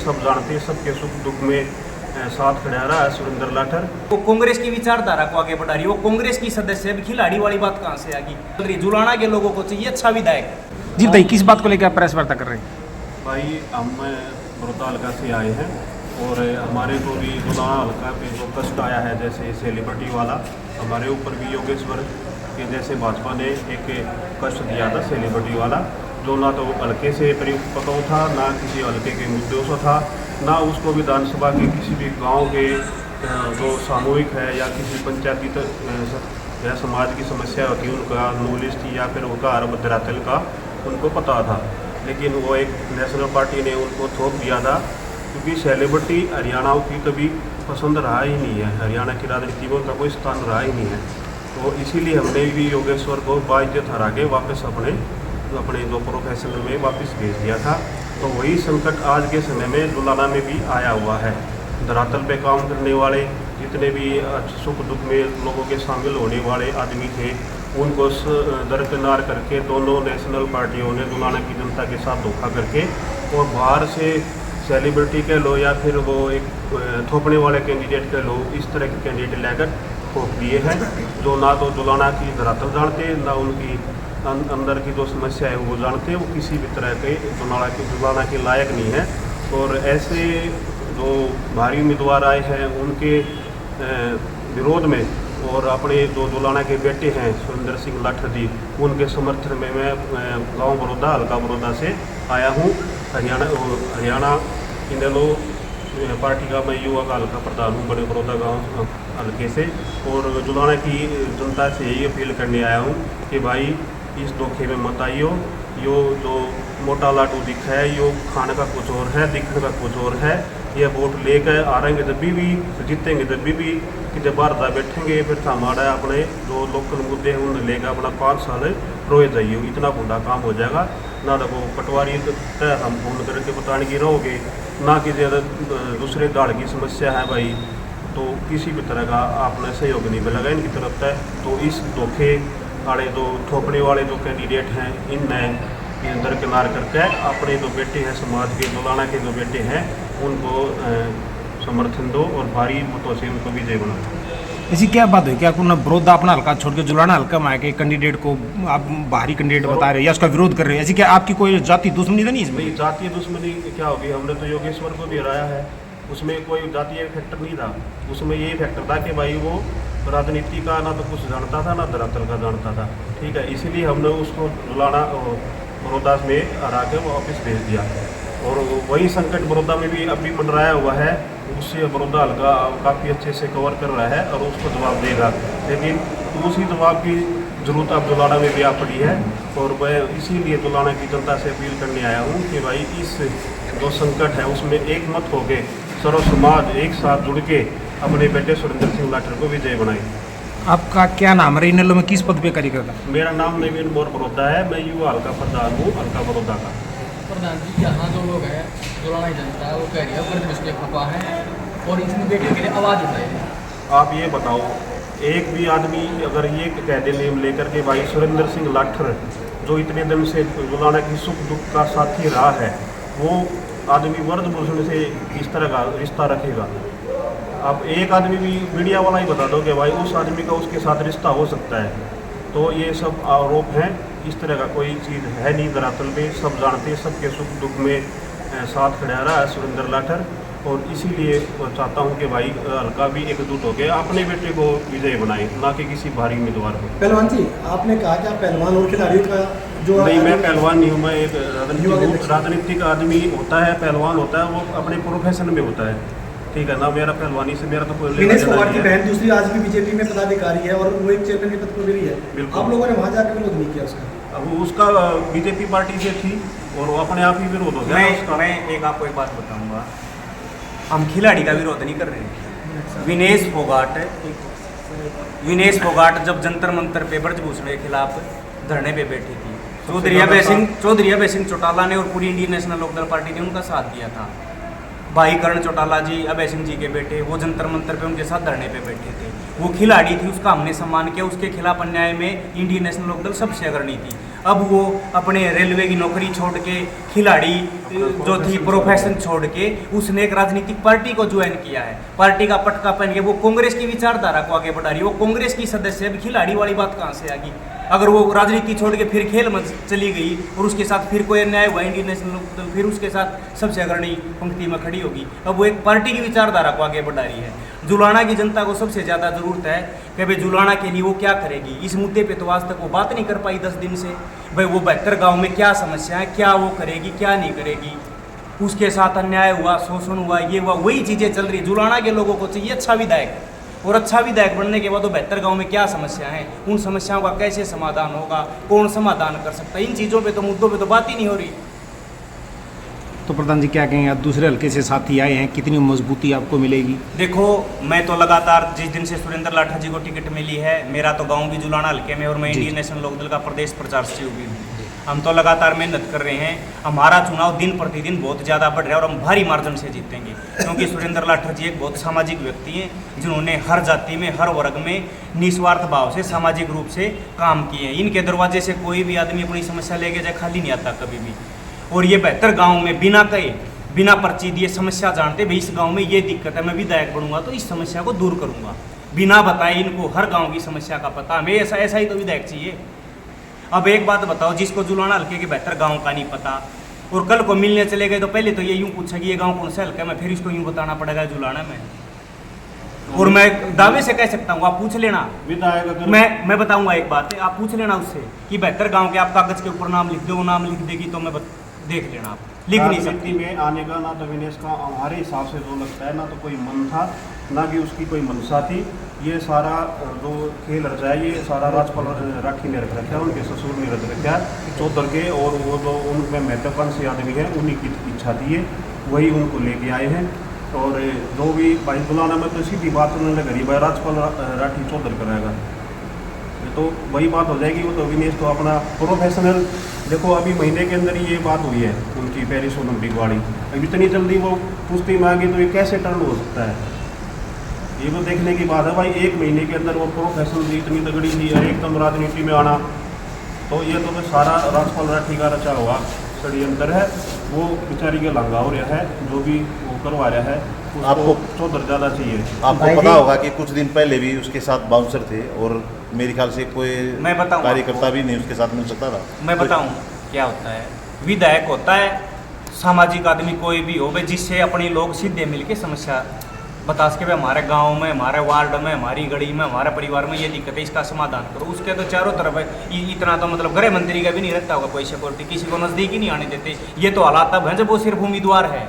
सब जानते हैं, सबके सुख दुख में साथ खड़ा रहा है सुरेंद्र लाठर। वो कांग्रेस की विचारधारा को आगे बढ़ा रही है, वो कांग्रेस की सदस्य है। खिलाड़ी वाली बात कहाँ से आ गई? जुलाना के लोगों को चाहिए अच्छा विधायक। जी बताइए, किस बात को लेकर आप प्रेस वार्ता कर रहे हैं? भाई हम बड़ौदा हल्का से आए हैं और हमारे को भी जुलाना हल्का पे जो कष्ट आया है, जैसे सेलिब्रिटी वाला, हमारे ऊपर भी योगेश्वर के जैसे भाजपा ने एक कष्ट दिया था सेलिब्रिटी वाला, जो ना तो हल्के से परिपक्व था, ना किसी हल्के के मुद्दों से था, ना उसको विधानसभा के किसी भी गांव के जो सामूहिक है या किसी पंचायती या समाज की समस्या होती उनका नॉलेज थी या फिर उनका अरब धरातल का उनको पता था। लेकिन वो एक नेशनल पार्टी ने उनको थोप दिया था, क्योंकि सेलिब्रिटी हरियाणा की कभी पसंद रहा ही नहीं है, हरियाणा की राजनीति में उनका कोई स्थान रहा ही नहीं है। तो इसीलिए हमने भी योगेश्वर को बाइज्जत हरा के वापस अपने जो प्रोफेशन में वापस भेज दिया था। तो वही संकट आज के समय में जुलाना में भी आया हुआ है। धरातल पे काम करने वाले जितने भी सुख दुख में लोगों के शामिल होने वाले आदमी थे, उनको दरकिनार करके दोनों नेशनल पार्टियों ने जुलाना की जनता के साथ धोखा करके और बाहर से सेलिब्रिटी के लो या फिर वो एक थोपने वाले कैंडिडेट के लो, इस तरह के कैंडिडेट लेकर थोप दिए हैं, जो ना तो जुलाना की धरातल जानते, ना उनकी अंदर की जो समस्या है वो जानते, वो किसी भी तरह के जुलाना के लायक नहीं है। और ऐसे जो भारी उम्मीदवार आए हैं उनके विरोध में और अपने जो जुलाना के बेटे हैं सुरेंद्र सिंह लाठर जी, उनके समर्थन में मैं गांव बड़ौदा हल्का बड़ौदा से आया हूं। हरियाणा इनेलो पार्टी का मैं युवा का हल्का प्रधान हूँ बड़े बड़ौदा गांव हल्के से, और जुलाना की जनता से यही अपील करने आया हूँ कि भाई इस धोखे में मत आइयो। यो जो मोटा लाटू दिखा है, यो खाने का कुछ और है, दिखने का कुछ और है। ये वोट लेकर आ रहेंगे जब भी जीतेंगे जब भी कि जब बाहर बैठेंगे फिर हमारा अपने जो लोकल मुद्दे हैं उन्हें लेकर अपना 5 साल रोए जाइए, इतना गुंडा काम हो जाएगा। ना तो वो पटवारी तय हम फोन करके बताने की रहोगे, ना कि ज़्यादा दूसरे दाढ़ की समस्या है भाई, तो किसी भी तरह का आपने सहयोग नहीं मिलेगा इनकी तरफ से। तो इस धोखे वाले जो थोपने वाले जो कैंडिडेट हैं, इनने दरकिनार करके अपने जो बेटे हैं समाज के, जुलाना के जो बेटे हैं, उनको समर्थन दो और भारी मतों से उनको विजय बनाओ। ऐसी क्या बात है कि आपको बड़ौदा अपना हल्का छोड़ के जुलाना हल्का में आके कैंडिडेट को आप बाहरी कैंडिडेट बता रहे हैं या उसका विरोध कर रहे हैं? ऐसी क्या आपकी कोई जाति दुश्मनी तो नहीं इसमें? नहीं, जातीय दुश्मनी क्या होगी? हमने तो योगेश्वर को भी हराया है, उसमें कोई जातीय फैक्टर नहीं था, उसमें यही फैक्टर था कि भाई वो राजनीति का ना तो कुछ जानता था ना धरातल का जानता था, ठीक है। इसीलिए हमने उसको जुलाना बड़ौदा में हरा के वापस भेज दिया। और वही संकट बड़ौदा में भी अभी मंडराया हुआ है, उससे बड़ौदा हल्का काफ़ी अच्छे से कवर कर रहा है और उसको जवाब देगा। लेकिन उसी जवाब की जरूरत अब जुलाना में भी आ पड़ी है, और मैं इसीलिए जुलाना की जनता से अपील करने आया हूँ कि भाई इस जो संकट है उसमें एक मत हो के सर्व समाज एक साथ जुड़ के अपने बेटे सुरेंद्र सिंह लाठर को विजय बनाए। आपका क्या नाम है? इनेलो में किस पद पे कार्य करता? मेरा नाम नवीन मोर बड़ौदा है, मैं युवा हल्का प्रधान हूँ हल्का बड़ौदा का। प्रधान जी, यहाँ जो लोग हैं जुलाना जनता है वो कह रही है प्रतिपक्ष के खपा है और इसमें बेटियों के लिए आवाज़ उठाए। आप ये बताओ, एक भी आदमी अगर ये कह दे नेम लेकर के भाई सुरेंद्र सिंह लाठर जो इतने दिन से जुलाना की सुख दुख का साथी रहा है, वो आदमी वर्द पुरुष से इस तरह का रिश्ता रखेगा? अब एक आदमी भी मीडिया वाला ही बता दो कि भाई उस आदमी का उसके साथ रिश्ता हो सकता है। तो ये सब आरोप हैं, इस तरह का कोई चीज़ है नहीं धरातल पे, सब जानते हैं, सबके सुख दुख में साथ खड़ा रहा है सुरेंद्र लाठर। और इसीलिए चाहता हूं कि भाई हल्का भी एकजुट होकर अपने बेटे को विजय बनाए, ना कि किसी भारी उम्मीदवार को। पहलवान जी, आपने कहा कि आप पहलवान और खिलाड़ियों का जो नहीं, मैं पहलवान नहीं हूँ, मैं एक राजनीतिक आदमी होता है, पहलवान होता है, वो अपने प्रोफेशन में होता है, ठीक है ना। मेरा पहलवानी से मेरा तो कोई विनेश फोगाट की बहन दूसरी आज भी बीजेपी में पदाधिकारी है और वो एक चेयरमैन के पद पर भी है। आप लोगों ने वहाँ जाकर विरोध नहीं किया उसका? अब उसका बीजेपी पार्टी से थी और वो अपने आप ही विरोध हो गया। मैं एक आपको एक बात बताऊंगा, हम खिलाड़ी का विरोध नहीं कर रहे हैं। विनेश फोगाट जब जंतर मंतर पे ब्रजभूषण के खिलाफ धरने पे बैठी थी, चौधरी अभय सिंह चौटाला ने और पूरी इंडियन नेशनल लोकदल पार्टी ने उनका साथ दिया था। भाई करण चौटाला जी, अभय सिंह जी के बेटे, वो जंतर मंतर पे उनके साथ धरने पे बैठे थे। वो खिलाड़ी थी, उसका हमने सम्मान किया। उसके खिलाफ अन्याय में इंडियन नेशनल लोकदल सबसे अग्रणी थी। अब वो अपने रेलवे की नौकरी छोड़ के, खिलाड़ी जो थी प्रोफेशन छोड़ के, उसने एक राजनीतिक पार्टी को ज्वाइन किया है। पार्टी का पटका पहन के वो कांग्रेस की विचारधारा को आगे बढ़ा रही है। वो कांग्रेस की सदस्य है, अब खिलाड़ी वाली बात कहाँ से आ गई? अगर वो राजनीति छोड़ के फिर खेल में चली गई और उसके साथ फिर कोई अन्याय हुआ इंडियन नेशनल लोकदल, फिर उसके साथ सबसे अग्रणी पंक्ति में खड़ी होगी। अब वो एक पार्टी की विचारधारा को आगे बढ़ा रही है। जुलाना की जनता को सबसे ज़्यादा ज़रूरत है कि भाई जुलाना के लिए वो क्या करेगी। इस मुद्दे पे तो आज तक वो बात नहीं कर पाई 10 दिन से। भाई वो 72 गाँव में क्या समस्या है, क्या वो करेगी, क्या नहीं करेगी। उसके साथ अन्याय हुआ, शोषण हुआ, ये हुआ, वही चीज़ें चल रही। जुलाना के लोगों को चाहिए अच्छा विधायक, और अच्छा विधायक बनने के बाद वो 72 गाँव में क्या समस्या है, उन समस्याओं का कैसे समाधान होगा, कौन समाधान कर सकता है। इन चीज़ों पे तो, मुद्दों पे तो बात ही नहीं हो रही। तो प्रधान जी क्या कहेंगे, आप दूसरे हल्के से साथी आए हैं, कितनी मजबूती आपको मिलेगी? देखो, मैं तो लगातार जिस दिन से सुरेंद्र लाठा जी को टिकट मिली है, मेरा तो गांव भी जुलाना हल्के में, और मैं इंडियन नेशनल लोकदल का प्रदेश प्रचार सचिव भी हूँ। हम तो लगातार मेहनत कर रहे हैं। हमारा चुनाव दिन प्रतिदिन बहुत ज़्यादा बढ़ रहा है और हम भारी मार्जिन से जीतेंगे, क्योंकि सुरेंद्र लाठा जी एक बहुत सामाजिक व्यक्ति हैं, जिन्होंने हर जाति में, हर वर्ग में निस्वार्थ भाव से, सामाजिक रूप से काम किए हैं। इनके दरवाजे से कोई भी आदमी अपनी समस्या लेके जाए खाली नहीं आता कभी भी। और ये 72 गाँव में बिना कहे, बिना पर्ची दिए समस्या जानते, भाई इस गांव में ये दिक्कत है, मैं विधायक बनूंगा तो इस समस्या को दूर करूंगा, बिना बताए इनको हर गांव की समस्या का पता। हमें ऐसा ही तो विधायक चाहिए। अब एक बात बताओ, जिसको जुलाना हल्के के 72 गाँव का नहीं पता और कल को मिलने चले गए तो पहले तो ये यूँ पूछा कि ये गाँव कौन सा हल्का है, मैं फिर इसको यूँ बताना पड़ेगा जुलाना में। और मैं दावे से कह सकता हूँ, आप पूछ लेना, मैं बताऊंगा एक बात है, आप पूछ लेना उससे कि 72 गाँव के आप कागज के ऊपर नाम लिख दो, वो नाम लिख देगी तो मैं देख लेना। आप लिख नहीं सकती में आने का ना तो विनेश का हमारे हिसाब से जो लगता है, ना तो कोई मन था, ना कि उसकी कोई मनसा थी। ये सारा जो खेल रचा है, ये सारा राजपाल राखी ने रख रखा है, उनके ससुर ने रख रखा है चौधर के, और वो जो उनमें महत्वकांक्षी आदमी है उन्हीं की इच्छा थी है, वही उनको लेके आए हैं। और जो भी भाई जुलाना में तो सीधी बात उन्होंने करी, भाई राजपाल राठी चौधर कराएगा, तो वही बात हो जाएगी। वो तो विनेश तो अपना प्रोफेशनल, देखो अभी महीने के अंदर ही ये बात हुई है उनकी पेरिस ओलंपिक वाली, अब इतनी जल्दी वो कुश्ती में आ गई तो ये कैसे टर्न हो सकता है, ये तो देखने की बात है। भाई 1 महीने के अंदर वो प्रोफेशनल इतनी तगड़ी थी, एकदम राजनीति में आना, तो ये तो सारा राजपाल राठी का रचा हुआ षड्यंत्र है। वो बेचारी के लांगा हो रहा है, जो भी वो करवा रहा है, आपको चौधर ज़्यादा चाहिए। आपको पता होगा कि कुछ दिन पहले भी उसके साथ बाउंसर थे और मेरे ख्याल से कोई कार्यकर्ता भी नहीं उसके साथ मिल सकता था। मैं बताऊं क्या होता है। विधायक होता है सामाजिक आदमी, कोई भी हो, जिससे अपने लोग सीधे मिलके समस्या बता सके, हमारे गांव में, हमारे वार्ड में, हमारी गली में, हमारे परिवार में ये दिक्कत है, इसका समाधान करो। उसके तो चारों तरफ है, इतना तो मतलब गृह मंत्री का भी नहीं रहता होगा कोई सिक्योरिटी, किसी को नज़दीक ही नहीं आने देते। ये तो हालात तब हैं जब वो सिर्फ उम्मीदवार है।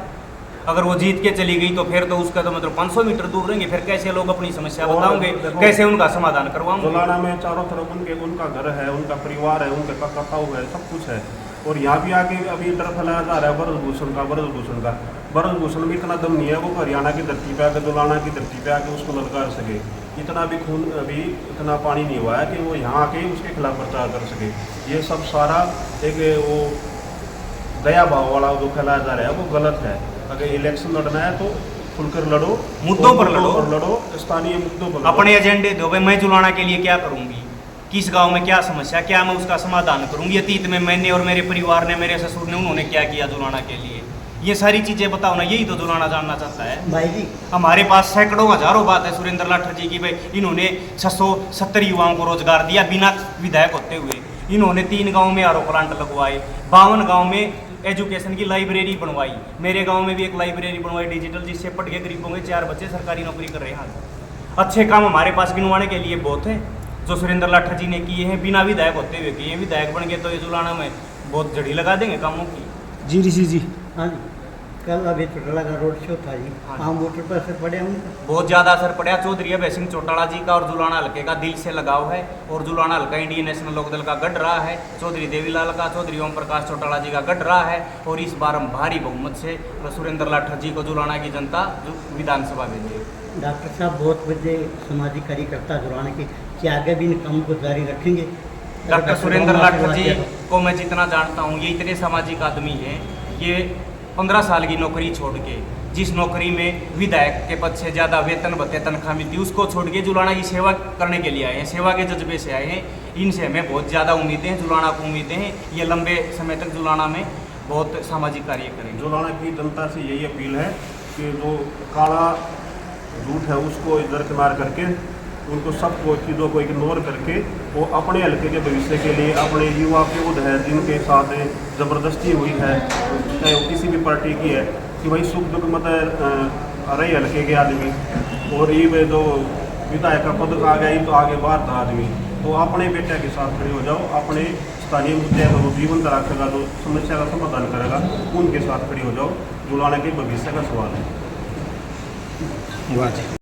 अगर वो जीत के चली गई तो फिर तो उसका तो मतलब 500 मीटर दूर रहेंगे, फिर कैसे लोग अपनी समस्या बताओगे, कैसे उनका समाधान करवाओगे। जुलाना में चारों तरफ उनका घर है, उनका परिवार है, उनके काका है, सब कुछ है। और यहाँ भी आके अभी डर फैलाया जा रहा है ब्रजभूषण का। ब्रजभूषण में इतना दम नहीं है वो हरियाणा की धरती पे आके, जुलाना की धरती पे आके उसको ललकार सके। इतना भी खून, अभी इतना पानी नहीं हुआ है कि वो यहाँ आके उसके खिलाफ प्रचार कर सके। ये सब सारा एक वो दया भाव वाला जो फैलाया जा रहा है वो गलत है। अगर इलेक्शन लड़ना है तो खुलकर लड़ो, मुद्दों पर लड़ो, स्थानीय मुद्दों पर अपने एजेंडे दो। भाई मैं जुलाना के लिए क्या करूँगी, किस गांव में क्या समस्या, क्या मैं उसका समाधान करूँगी। अतीत में मैंने और मेरे परिवार ने, मेरे ससुर ने, उन्होंने क्या किया जुलाना के लिए, ये सारी चीज़ें बताओ ना। यही तो जुलाना जानना चाहता है भाई जी। हमारे पास सैकड़ों हजारों बात है सुरेंद्र लाठा जी की। भाई इन्होंने 670 युवाओं को रोजगार दिया बिना विधायक होते हुए। इन्होंने 3 गाँव में आरओ प्लांट लगवाए, 52 गाँव में एजुकेशन की लाइब्रेरी बनवाई। मेरे गांव में भी एक लाइब्रेरी बनवाई डिजिटल, जिससे पढ़ के गरीबों के 4 बच्चे सरकारी नौकरी कर रहे हैं। अच्छे काम हमारे पास गिनवाने के लिए बहुत है जो सुरेंद्र लाठा जी ने किए हैं, बिना विधायक होते हुए किए। विधायक बन गए तो ये जुलाना में बहुत जड़ी लगा देंगे कामों की। जी ऋषि जी। हाँ जी, कल अभी चौटाला का रोड शो था जी, आम वोटर पर असर पड़े उनका? बहुत ज़्यादा असर पड़ा। चौधरी अभय सिंह चौटाला जी का और जुलाना हल्के का दिल से लगाव है, और जुलाना हल्का इंडियन नेशनल लोकदल का गढ़ रहा है। चौधरी देवीलाल का, चौधरी ओम प्रकाश चौटाला जी का गढ़ रहा है, और इस बार हम भारी बहुमत से सुरेंद्र लाठा जी को जुलाना की जनता विधानसभा भेजे। डॉक्टर साहब बहुत बड़े सामाजिक कार्यकर्ता जुलाने के, क्या आगे भी इन कामों को जारी रखेंगे? डॉक्टर सुरेंद्र लाठा जी को मैं जितना जानता हूँ, ये इतने सामाजिक आदमी हैं। ये 15 साल की नौकरी छोड़ के, जिस नौकरी में विधायक के पद से ज़्यादा वेतन भत्ते तनख्वाह मिलती, उसको छोड़ के जुलाना की सेवा करने के लिए आए हैं, सेवा के जज्बे से आए हैं। इनसे हमें बहुत ज़्यादा उम्मीदें हैं, जुलाना को उम्मीदें हैं, ये लंबे समय तक जुलाना में बहुत सामाजिक कार्य करेंगे। जुलाना की जनता से यही अपील है कि जो काला झूठ है उसको दरकिनार करके उनको सबको चीज़ों को इग्नोर करके वो अपने हल्के के भविष्य के लिए अपने युवा के वो है जिनके साथ ज़बरदस्ती हुई है, चाहे वो किसी भी पार्टी की है, कि भाई सुख दुख मत रही हल्के के आदमी और ये जो विधायक का पद आ गया तो आगे बाहर था आदमी, तो अपने बेटे के साथ खड़े हो जाओ, अपने स्थानीय मुद्दे का वो जीवन रखेगा, जो समस्या का समाधान करेगा उनके साथ खड़े हो जाओ। जुलाना के भविष्य का सवाल है। वाह जी।